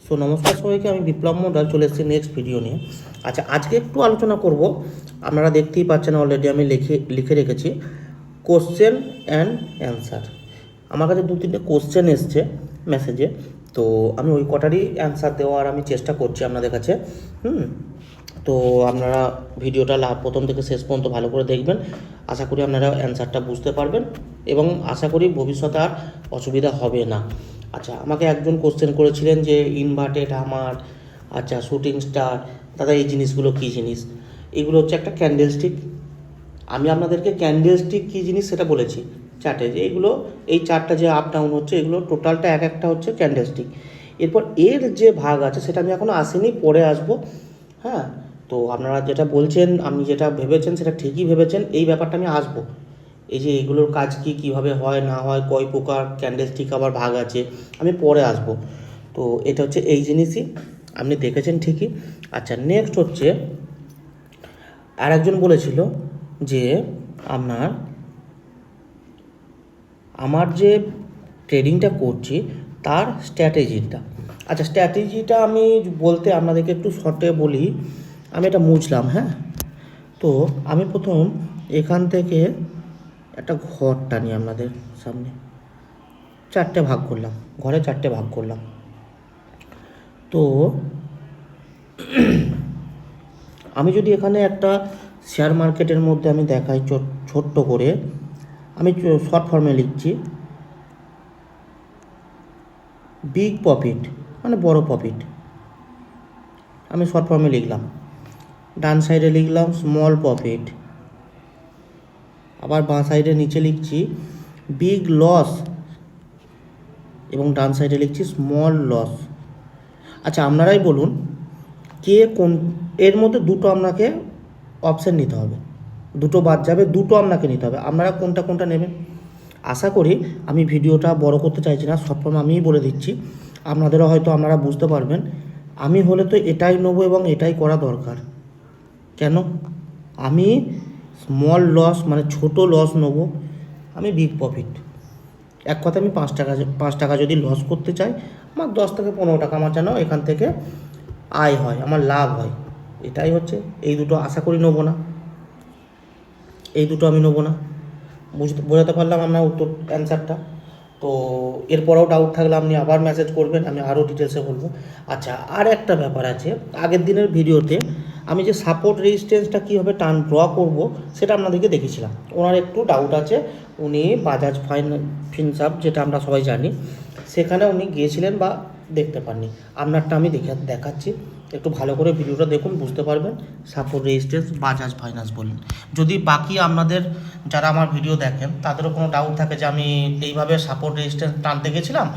So নমস্কার সবাইকে, আমি বিপ্লব মন্ডল চলে এসেছি নেক্সট ভিডিও নিয়ে। আচ্ছা, আজকে একটু আলোচনা করব। আপনারা দেখতেই পাচ্ছেন অলরেডি আমি লিখে রেখেছি কোশ্চেন অ্যান্ড অ্যান্সার। আমার কাছে 2-3টে কোশ্চেন এসছে মেসেজে, তো আমি ওই কটারই অ্যান্সার দেওয়ার আমি চেষ্টা করছি আপনাদের কাছে। তো আপনারা ভিডিওটা প্রথম থেকে শেষ পর্যন্ত ভালো করে দেখবেন। আশা করি আপনারা অ্যান্সারটা বুঝতে পারবেন এবং আশা করি ভবিষ্যতে আর অসুবিধা হবে না। আচ্ছা, আমাকে একজন কোশ্চেন করেছিলেন যে ইনভার্টেড হামার, আচ্ছা শুটিং স্টার, দাদা এই জিনিসগুলো কী জিনিস? এগুলো হচ্ছে একটা ক্যান্ডেলস্টিক। আমি আপনাদেরকে ক্যান্ডেলস্টিক কী জিনিস সেটা বলেছি চার্টে, যে এগুলো এই চারটা যে আপ ডাউন হচ্ছে এগুলো টোটালটা একটা হচ্ছে ক্যান্ডেলস্টিক। এরপর এর যে ভাগ আছে সেটা আমি এখনও আসিনি, পরে আসবো। হ্যাঁ, তো আপনারা যেটা বলছেন, আমি যেটা ভেবেছেন সেটা ঠিকই ভেবেছেন, এই ব্যাপারটা আমি আসবো। এই যে এগুলোর কাজ কি, কীভাবে হয় না হয়, কয় প্রকার ক্যান্ডেলস্টিক আবার ভাগ আছে, আমি পরে আসবো। তো এটা হচ্ছে এই জিনিসই আপনি দেখেছেন ঠিকই। আচ্ছা, নেক্সট হচ্ছে আর একজন বলেছিল যে আমার যে ট্রেডিংটা করছি তার স্ট্র্যাটেজিটা। আচ্ছা, স্ট্র্যাটেজিটা আমি বলতে আপনাদেরকে একটু শর্টে বলি, আমি এটা মুছলাম। হ্যাঁ, তো আমি প্রথম এখান থেকে একটা ঘর টানি আপনাদের সামনে, চারটে ভাগ করলাম, ঘরে চারটে ভাগ করলাম। তো আমি যদি এখানে একটা শেয়ার মার্কেটের মধ্যে আমি দেখাই ছোট্ট করে, আমি শর্ট ফর্মে লিখছি বিগ প্রফিট, মানে বড় প্রফিট, আমি শর্ট ফর্মে লিখলাম। ডান সাইডে লিখলাম স্মল প্রফিট, আবার বাঁ সাইডে নিচে লিখছি বিগ লস এবং ডান সাইডে লিখছি স্মল লস। আচ্ছা, আপনারাই বলুন কে কোন, এর মধ্যে দুটো আপনাকে অপশান নিতে হবে, দুটো বাদ যাবে, দুটো আপনাকে নিতে হবে। আপনারা কোনটা নেবেন? আশা করি আমি ভিডিওটা বড় করতে চাইছি না, সব সময় আমিই বলে দিচ্ছি, আপনাদেরও হয়তো আপনারা বুঝতে পারবেন। আমি হলে তো এটাই নেবো এবং এটাই করা দরকার। কেন? আমি স্মল লস মানে ছোট লস নেবো, আমি বিগ প্রফিট। এক কথা, আমি 5 টাকা যদি লস করতে চাই, আমার 10 থেকে 15 টাকা আমার যেন এখান থেকে আয় হয়, আমার লাভ হয়, এটাই হচ্ছে। এই দুটো আশা করি নেবো না, এই দুটো আমি নেবো না। বোঝাতে পারলাম আপনার অ্যান্সারটা? তো এরপরেও ডাউট থাকলে আপনি আবার মেসেজ করবেন, আমি আরও ডিটেলসে বলবো। আচ্ছা, আর একটা ব্যাপার আছে, আগের দিনের ভিডিওতে আমি যে সাপোর্ট রেজিস্ট্যান্সটা কীভাবে ড্র করব সেটা আপনাদেরকে দেখিয়েছিলাম। ওনার একটু ডাউট আছে, উনি বাজাজ ফিনসার্ভ, যেটা আমরা সবাই জানি, সেখানে উনি গিয়েছিলেন বা দেখতে পাননি। আপনারটা আমি দেখাচ্ছি, একটু ভালো করে ভিডিওটা দেখুন, বুঝতে পারবেন। সাপোর্ট রেজিস্ট্যান্স বাজাজ ফাইন্যান্স বলুন। যদি বাকি আপনাদের যারা আমার ভিডিও দেখেন তাদেরও কোনো ডাউট থাকে যে আমি এইভাবে সাপোর্ট রেজিস্ট্যান্স টানতে গেছিলাম,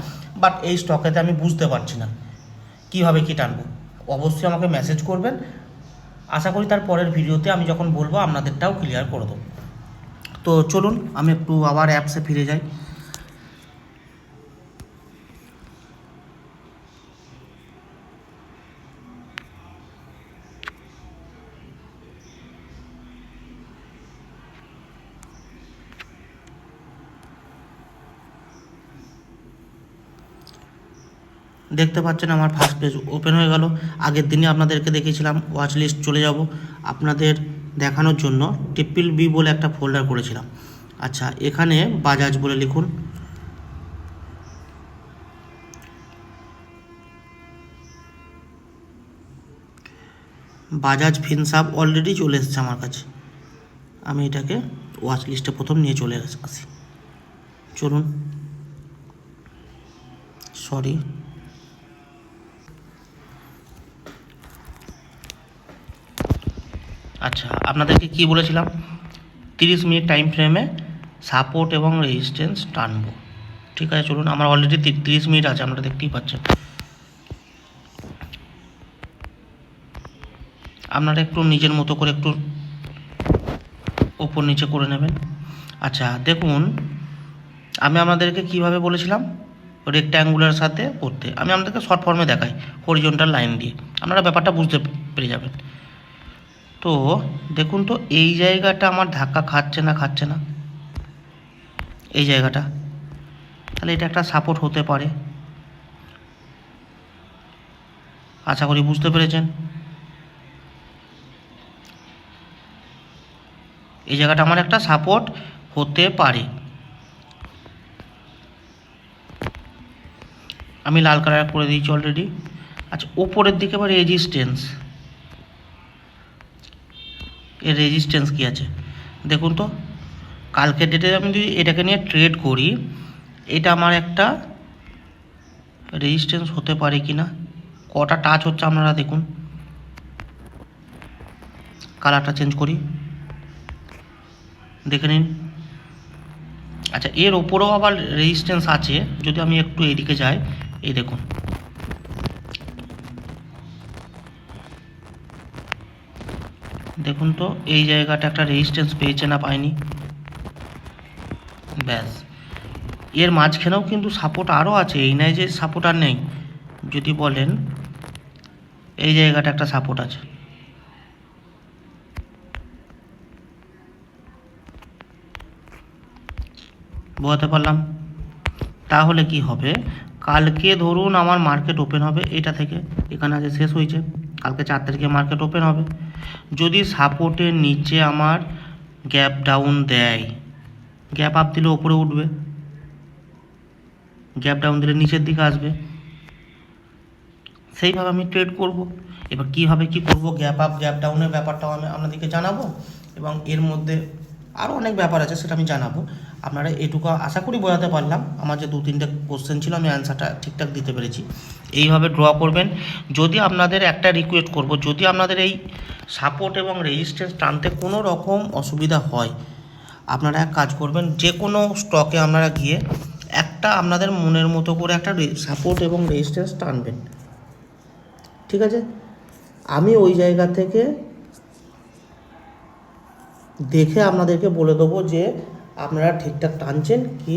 বাট এই স্টকেতে আমি বুঝতে পারছি না কীভাবে কী টানবো, অবশ্যই আমাকে মেসেজ করবেন। আশা করি তার পরের ভিডিওতে আমি যখন বলবো আপনাদেরটাও ক্লিয়ার করে দেবো। তো চলুন আমি একটু আবার অ্যাপসে ফিরে যাই। দেখতে পাচ্ছেন আমার ফার্স্ট পেজ ওপেন হয়ে গেল। আগের দিনে আপনাদেরকে দেখিয়েছিলাম ওয়াচ লিস্ট, চলে যাব আপনাদের দেখানোর জন্য। BBB বলে একটা ফোল্ডার করেছিলাম। আচ্ছা, এখানে বাজাজ বলে লিখুন, বাজাজ ফিনসার্ভ অলরেডি চলে এসেছে আমার কাছে। আমি এটাকে ওয়াচ লিস্টে প্রথম নিয়ে চলে আসি। চলুন, সরি, আচ্ছা আপনাদেরকে কি বলেছিলাম, 30 মিনিট টাইম ফ্রেমে সাপোর্ট এবং রেজিস্ট্যান্স টানবো। ঠিক আছে, চলুন, আমার অলরেডি 30 মিনিট আছে, আপনারা দেখতেই পাচ্ছেন। আপনারা একটু নিজের মতো করে একটু ওপর নিচে করে নেবেন। আচ্ছা দেখুন, আমি আপনাদেরকে কিভাবে বলেছিলাম রেক্ট্যাঙ্গুলার সাথে পড়তে, আমি আপনাদেরকে শর্ট ফর্মে দেখাই হরিজন্টাল লাইন দিয়ে, আপনারা ব্যাপারটা বুঝতে পেরে যাবেন। তো দেখুন তো, এই জায়গাটা আমার ধাক্কা খাচ্ছে না, এই জায়গাটা, তাহলে এটা একটা সাপোর্ট হতে পারে। আশা করি বুঝতে পেরেছেন। এই জায়গাটা আমার একটা সাপোর্ট হতে পারে। আমি লাল কালার করে দিয়েছি অলরেডি। আচ্ছা, ওপরের দিকে আবার রেজিস্ট্যান্স, এর রেজিস্ট্যান্স কী আছে দেখুন তো। কালকের ডেটে আমি যদি এটাকে নিয়ে ট্রেড করি, এটা আমার একটা রেজিস্ট্যান্স হতে পারে কি না, কটা টাচ হচ্ছে আপনারা দেখুন। কালারটা চেঞ্জ করি, দেখে নিন। আচ্ছা, এর ওপরেও আবার রেজিস্ট্যান্স আছে। যদি আমি একটু এদিকে যাই, এই দেখুন, দেখুন তো এই জায়গাটা একটা রেজিস্ট্যান্স পেয়েছে না পায়নি, ব্যাস। এর মাঝখানেও কিন্তু সাপোর্ট আরও আছে, এই নয় যে সাপোর্ট আর নেই। যদি বলেন এই জায়গাটা একটা সাপোর্ট আছে, বোঝাতে পারলাম? তাহলে কি হবে, কালকে ধরুন আমার মার্কেট ওপেন হবে এটা থেকে, এখানে আজ শেষ হয়েছে, কালকে 4 তারিখে মার্কেট ওপেন হবে। যদি সাপোর্টের নিচে আমার গ্যাপ ডাউন দেয়, গ্যাপ আপ দিলে ওপরে উঠবে, গ্যাপ ডাউন দিলে নিচের দিকে আসবে, সেইভাবে আমি ট্রেড করব। এবার কীভাবে কী করব, গ্যাপ আপ গ্যাপ ডাউনের ব্যাপারটাও আমি আপনাদেরকে জানাবো, এবং এর মধ্যে আরও অনেক ব্যাপার আছে সেটা আমি জানাবো। আপনারা এটুকু আশা করি বোঝাতে পারলাম। আমার যে 2-3টে কোশ্চেন ছিল আমি অ্যান্সারটা ঠিকঠাক দিতে পেরেছি। এইভাবে ড্র করবেন। যদি আপনাদের একটা রিকোয়েস্ট করব, যদি আপনাদের এই সাপোর্ট এবং রেজিস্ট্যান্স টানতে কোনো রকম অসুবিধা হয়, আপনারা এক কাজ করবেন, যে কোনো স্টকে আপনারা গিয়ে একটা আপনাদের মনের মতো করে একটা সাপোর্ট এবং রেজিস্ট্যান্স টানবেন, ঠিক আছে? আমি ওই জায়গা থেকে দেখে আপনাদেরকে বলে দেবো যে আপনারা ঠিকঠাক টানছেন কি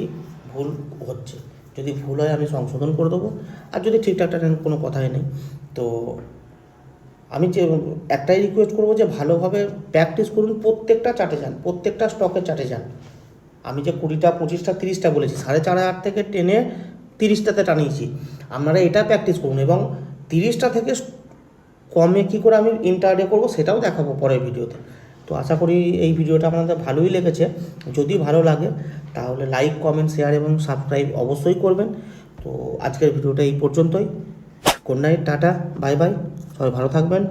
ভুল হচ্ছে। যদি ভুল হয় আমি সংশোধন করে দেবো, আর যদি ঠিকঠাক টানেন কোনো কথাই নেই। তো আমি যে একটাই রিকোয়েস্ট করবো যে ভালোভাবে প্র্যাকটিস করুন, প্রত্যেকটা চার্টে যান, প্রত্যেকটা স্টকের চার্টে যান। আমি যে 20টা 25টা 30টা বলেছি, 4.5 থেকে টেনে 30টাতে টানিয়েছি। আপনারা এটা প্র্যাকটিস করুন, এবং 30টা থেকে কমে কী করে আমি ইন্টারডে করবো সেটাও দেখাবো পরের ভিডিওতে। তো আশা করি এই ভিডিওটা আপনাদের ভালোই লেগেছে। যদি ভালো লাগে তাহলে লাইক, কমেন্ট, শেয়ার এবং সাবস্ক্রাইব অবশ্যই করবেন। তো আজকের ভিডিওটা এই পর্যন্তই। Good night, tata, bye bye, সবাই ভালো থাকবেন।